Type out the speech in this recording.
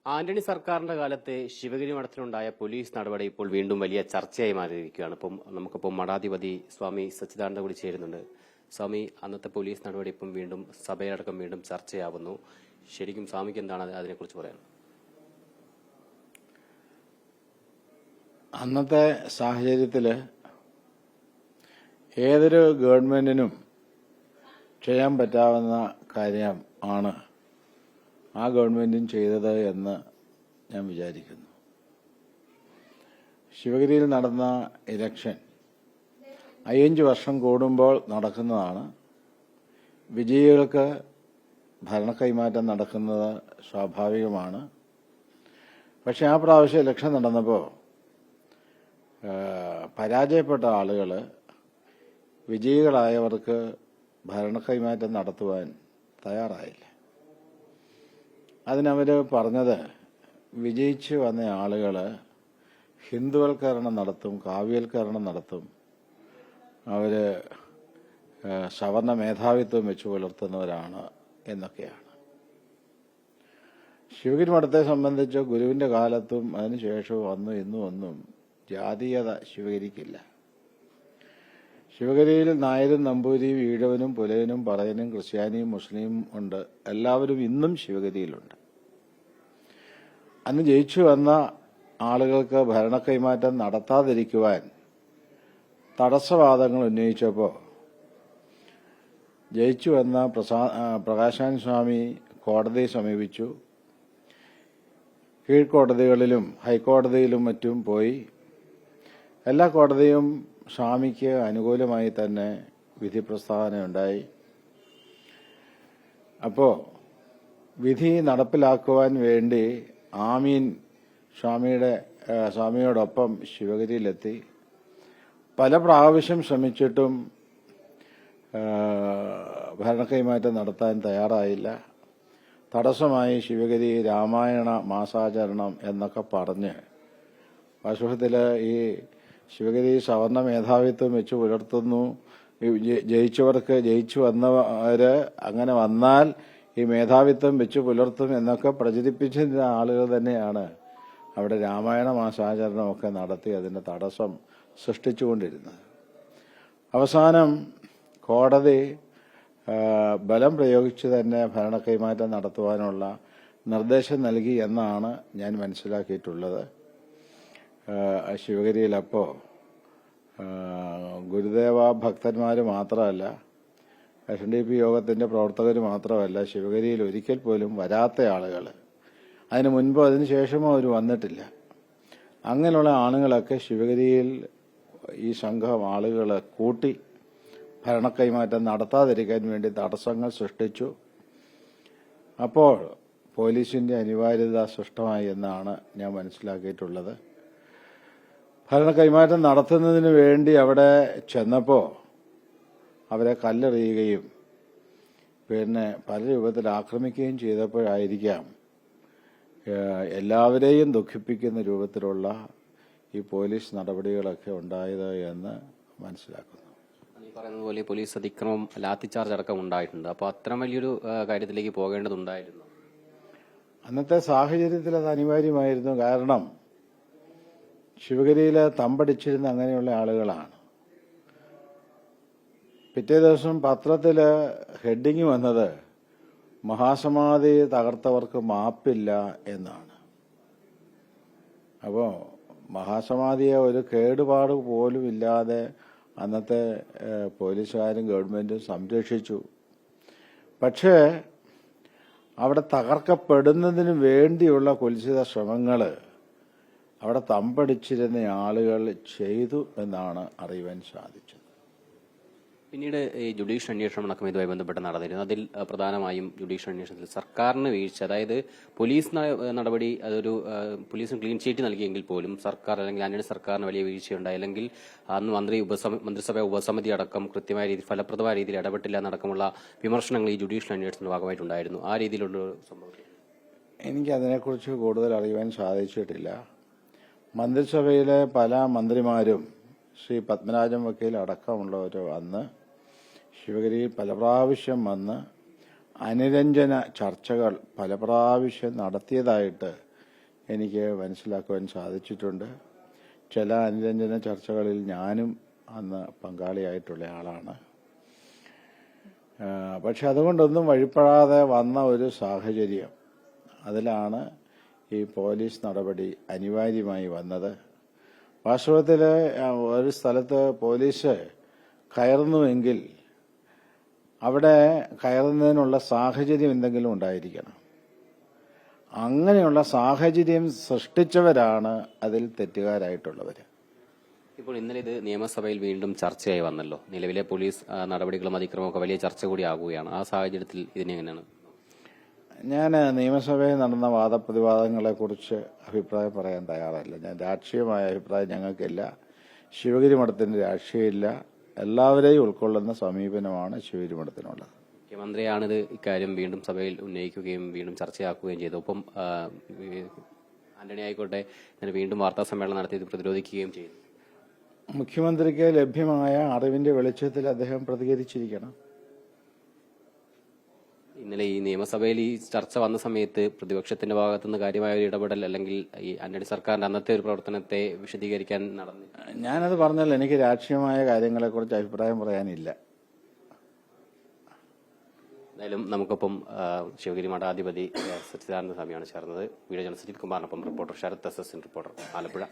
ആന്റണി സർക്കാരിന്റെ കാലത്തെ ശിവഗിരി മഠത്തിലുണ്ടായ പോലീസ് നടപടി ഇപ്പോൾ വീണ്ടും വലിയ ചർച്ചയായി മാറിയിരിക്കുകയാണ്. നമുക്കിപ്പോൾ മഠാധിപതി സ്വാമി സച്ചിദാനന്ദ കൂടി ചേരുന്നുണ്ട്. സ്വാമി, അന്നത്തെ പോലീസ് നടപടി ഇപ്പം വീണ്ടും സഭയടക്കം വീണ്ടും ചർച്ചയാവുന്നു. ശരിക്കും സ്വാമിക്ക് എന്താണ് അതിനെക്കുറിച്ച് പറയാൻ? അന്നത്തെ സാഹചര്യത്തില് ഏതൊരു ഗവൺമെന്റിനും ചെയ്യാൻ പറ്റാവുന്ന കാര്യം ആണ് ആ ഗവൺമെന്റും ചെയ്തത് എന്ന് ഞാൻ വിചാരിക്കുന്നു. ശിവഗിരിയിൽ നടന്ന ഇലക്ഷൻ 5 വർഷം കൂടുമ്പോൾ നടക്കുന്നതാണ്. വിജയികൾക്ക് ഭരണ കൈമാറ്റം നടക്കുന്നത് സ്വാഭാവികമാണ്. പക്ഷെ ആ പ്രാവശ്യം ഇലക്ഷൻ നടന്നപ്പോൾ പരാജയപ്പെട്ട ആളുകൾ വിജയികളായവർക്ക് ഭരണ കൈമാറ്റം നടത്തുവാൻ തയ്യാറായില്ല. അതിനവർ പറഞ്ഞത് വിജയിച്ചു വന്ന ആളുകൾ ഹിന്ദുവൽക്കരണം നടത്തും, കാവ്യവൽക്കരണം നടത്തും, അവർ സവർണ മേധാവിത്വം വെച്ച് പുലർത്തുന്നവരാണ് എന്നൊക്കെയാണ്. ശിവഗിരി മഠത്തെ സംബന്ധിച്ച് ഗുരുവിന്റെ കാലത്തും അതിനുശേഷവും അന്നും ഇന്നും ഒന്നും ജാതീയത ശിവഗിരിക്കില്ല. ശിവഗിരിയിൽ നായരും നമ്പൂരിയും ഈഴവനും പുലയനും പറയനും ക്രിസ്ത്യാനിയും മുസ്ലിം ഉണ്ട്. എല്ലാവരും ഇന്നും ശിവഗിരിയിലുണ്ട്. അന്ന് ജയിച്ചു വന്ന ആളുകൾക്ക് ഭരണ കൈമാറ്റം നടത്താതിരിക്കുവാൻ തടസ്സവാദങ്ങൾ ഉന്നയിച്ചപ്പോൾ ജയിച്ചു വന്ന പ്രകാശാൻ സ്വാമി കോടതിയെ സമീപിച്ചു. കീഴ്ക്കോടതികളിലും ഹൈക്കോടതിയിലും മറ്റും പോയി. എല്ലാ കോടതിയും സ്വാമിക്ക് അനുകൂലമായി തന്നെ വിധി പ്രസ്താവനയുണ്ടായി. അപ്പോൾ വിധി നടപ്പിലാക്കുവാൻ വേണ്ടി ആമീൻ സ്വാമിയോടൊപ്പം ശിവഗിരിയിലെത്തി. പല പ്രാവശ്യം ശ്രമിച്ചിട്ടും ഭരണ കൈമാറ്റം നടത്താൻ തയ്യാറായില്ല. തടസ്സമായി ശിവഗിരി രാമായണ മാസാചരണം എന്നൊക്കെ പറഞ്ഞ് വാസ്തവത്തിൽ ഈ ശിവഗിരി സവർണ മേധാവിത്വം വെച്ച് പുലർത്തുന്നു. ജയിച്ചവർക്ക് ജയിച്ചു വന്നവര് അങ്ങനെ വന്നാൽ ഈ മേധാവിത്വം വെച്ച് പുലർത്തും എന്നൊക്കെ പ്രചരിപ്പിച്ചിരുന്ന ആളുകൾ തന്നെയാണ് അവിടെ രാമായണ മാസാചരണമൊക്കെ നടത്തി അതിന്റെ തടസ്സം സൃഷ്ടിച്ചുകൊണ്ടിരുന്നത്. അവസാനം കോടതി ബലം പ്രയോഗിച്ച് തന്നെ ഭരണ കൈമാറ്റം നടത്തുവാനുള്ള നിർദ്ദേശം നൽകി എന്നാണ് ഞാൻ മനസ്സിലാക്കിയിട്ടുള്ളത്. ശിവഗിരിയിലപ്പോ ഗുരുദേവ ഭക്തന്മാർ മാത്രമല്ല, SNDP യോഗത്തിന്റെ പ്രവർത്തകർ മാത്രമല്ല, ശിവഗിരിയിൽ ഒരിക്കൽ പോലും വരാത്ത ആളുകൾ, അതിനു മുൻപോ അതിനു ശേഷമോ അവർ വന്നിട്ടില്ല. അങ്ങനെയുള്ള ആളുകളൊക്കെ ശിവഗിരിയിൽ ഈ സംഘം ആളുകൾ കൂട്ടി ഭരണ കൈമാറ്റം നടത്താതിരിക്കാൻ വേണ്ടി തടസ്സങ്ങൾ സൃഷ്ടിച്ചു. അപ്പോൾ പോലീസിന്റെ അനിവാര്യത സൃഷ്ടമായി എന്നാണ് ഞാൻ മനസ്സിലാക്കിയിട്ടുള്ളത്. ഭരണ കൈമാറ്റം നടത്തുന്നതിന് വേണ്ടി അവിടെ ചെന്നപ്പോൾ അവരെ കല്ലെറിയുകയും പിന്നെ പല രൂപത്തിൽ ആക്രമിക്കുകയും ചെയ്തപ്പോഴായിരിക്കാം എല്ലാവരെയും ദുഃഖിപ്പിക്കുന്ന രൂപത്തിലുള്ള ഈ പോലീസ് നടപടികളൊക്കെ ഉണ്ടായത് എന്ന് മനസ്സിലാക്കുന്നു. പറയുന്നത് പോലെ പോലീസ് അതിക്രമം, ലാത്തിച്ചാർജ് അടക്കം ഉണ്ടായിട്ടുണ്ട്. അപ്പോൾ അത്തരം വലിയൊരു കാര്യത്തിലേക്ക് പോകേണ്ടതുണ്ടായിരുന്നു. അന്നത്തെ സാഹചര്യത്തിൽ അത് അനിവാര്യമായിരുന്നു. കാരണം ശിവഗിരിയിൽ തമ്പടിച്ചിരുന്ന അങ്ങനെയുള്ള ആളുകളാണ്. പിറ്റേ ദിവസം പത്രത്തില് ഹെഡിങ് വന്നത് മഹാസമാധി തകർത്തവർക്ക് മാപ്പില്ല എന്നാണ്. അപ്പോ മഹാസമാധിയെ ഒരു കേടുപാട് പോലും ഇല്ലാതെ അന്നത്തെ പോലീസുകാരും ഗവൺമെന്റും സംരക്ഷിച്ചു. പക്ഷേ അവിടെ തകർക്കപ്പെടുന്നതിന് വേണ്ടിയുള്ള കുൽസിത ശ്രമങ്ങൾ അവിടെ തമ്പടിച്ചിരുന്ന ആളുകൾ ചെയ്തു എന്നാണ് അറിയുവാൻ സാധിച്ചത്. പിന്നീട് ഈ ജുഡീഷ്യൽ അന്വേഷണം അടക്കം ഇതുമായി ബന്ധപ്പെട്ട് നടന്നിരുന്നു. അതിൽ പ്രധാനമായും ജുഡീഷ്യൽ അന്വേഷണത്തിൽ സർക്കാരിന് വീഴ്ച, അതായത് പോലീസ് നടപടി അതൊരു പോലീസിന് ക്ലീൻ ചീറ്റ് നൽകിയെങ്കിൽ പോലും സർക്കാർ അല്ലെങ്കിൽ ആന്റണി സർക്കാരിന് വലിയ വീഴ്ചയുണ്ടായി, അല്ലെങ്കിൽ അന്ന് മന്ത്രിസഭ ഉപസമിതി അടക്കം കൃത്യമായ രീതിയിൽ ഫലപ്രദമായ രീതിയിൽ ഇടപെട്ടില്ല എന്നടക്കമുള്ള വിമർശനങ്ങൾ ഈ ജുഡീഷ്യൽ അന്വേഷണത്തിന്റെ ഭാഗമായിട്ടുണ്ടായിരുന്നു. ആ രീതിയിലുള്ള സംഭവം എനിക്ക് അതിനെക്കുറിച്ച് കൂടുതൽ അറിയുവാൻ സാധിച്ചിട്ടില്ല. മന്ത്രിസഭയിലെ പല മന്ത്രിമാരും ശ്രീ പത്മനാഭൻ വക്കീൽ അടക്കമുള്ളവർ അന്ന് ശിവഗിരിയിൽ പല പ്രാവശ്യം വന്ന് അനുരഞ്ജന ചർച്ചകൾ പല പ്രാവശ്യം നടത്തിയതായിട്ട് എനിക്ക് മനസ്സിലാക്കുവാൻ സാധിച്ചിട്ടുണ്ട്. ചില അനുരഞ്ജന ചർച്ചകളിൽ ഞാനും അന്ന് പങ്കാളിയായിട്ടുള്ള ആളാണ്. പക്ഷെ അതുകൊണ്ടൊന്നും വഴിപ്പെടാതെ വന്ന ഒരു സാഹചര്യം, അതിലാണ് ഈ പോലീസ് നടപടി അനിവാര്യമായി വന്നത്. വാസ്തവത്തിൽ ഒരു സ്ഥലത്ത് പോലീസ് കയറുന്നുവെങ്കിൽ അവിടെ കയറുന്നതിനുള്ള സാഹചര്യം എന്തെങ്കിലും ഉണ്ടായിരിക്കണം. അങ്ങനെയുള്ള സാഹചര്യം സൃഷ്ടിച്ചവരാണ് അതിൽ തെറ്റുകാരായിട്ടുള്ളവർ. ഇപ്പോൾ ഇന്നലെ ഇത് നിയമസഭയിൽ വീണ്ടും ചർച്ചയായി വന്നല്ലോ. നിലവിലെ പോലീസ് നടപടികളും അതിക്രമമൊക്കെ വലിയ ചർച്ച കൂടി ആകുകയാണ്. ആ സാഹചര്യത്തിൽ ഇതിനെങ്ങനെയാണ്? ഞാൻ നിയമസഭയിൽ നടന്ന വാദപ്രതിവാദങ്ങളെക്കുറിച്ച് അഭിപ്രായം പറയാൻ തയ്യാറല്ല. ഞാൻ രാഷ്ട്രീയമായ അഭിപ്രായം ഞങ്ങൾക്കില്ല. ശിവഗിരി മഠത്തിന്റെ രാഷ്ട്രീയമില്ല. എല്ലാവരെയും ഉൾക്കൊള്ളുന്ന സമീപനമാണ് ശിവഗിരി മഠത്തിനുള്ളത്. മുഖ്യമന്ത്രിയാണിത് ഇക്കാര്യം വീണ്ടും സഭയിൽ ഉന്നയിക്കുകയും വീണ്ടും ചർച്ചയാക്കുകയും ചെയ്തു. ഒപ്പം ആന്റണി ആയിക്കോട്ടെ ഇന്നലെ വീണ്ടും വാർത്താ സമ്മേളനം നടത്തി ഇത് പ്രതിരോധിക്കുകയും ചെയ്തു. മുഖ്യമന്ത്രിക്ക് ലഭ്യമായ അറിവിന്റെ വെളിച്ചത്തിൽ അദ്ദേഹം പ്രതികരിച്ചിരിക്കണം. ഇന്നലെ ഈ നിയമസഭയിൽ ഈ ചർച്ച വന്ന സമയത്ത് പ്രതിപക്ഷത്തിന്റെ ഭാഗത്തുനിന്ന് കാര്യമായ ഒരു ഇടപെടൽ അല്ലെങ്കിൽ ഈ ആന്റണി സർക്കാരിന്റെ അന്നത്തെ ഒരു പ്രവർത്തനത്തെ വിശദീകരിക്കാൻ നടന്നു. ഞാനത് പറഞ്ഞാൽ എനിക്ക് രാഷ്ട്രീയമായ കാര്യങ്ങളെക്കുറിച്ച് അഭിപ്രായം പറയാനില്ല. എന്തായാലും നമുക്കൊപ്പം ശിവഗിരി മഠാധിപതി സച്ചിദാനന്ദ സ്വാമിയാണ് ചേർന്നത്. വീഡിയോ ജേർണലിസ്റ്റ് കുമാറിനൊപ്പം reporter Sarath S reporter Alappuzha.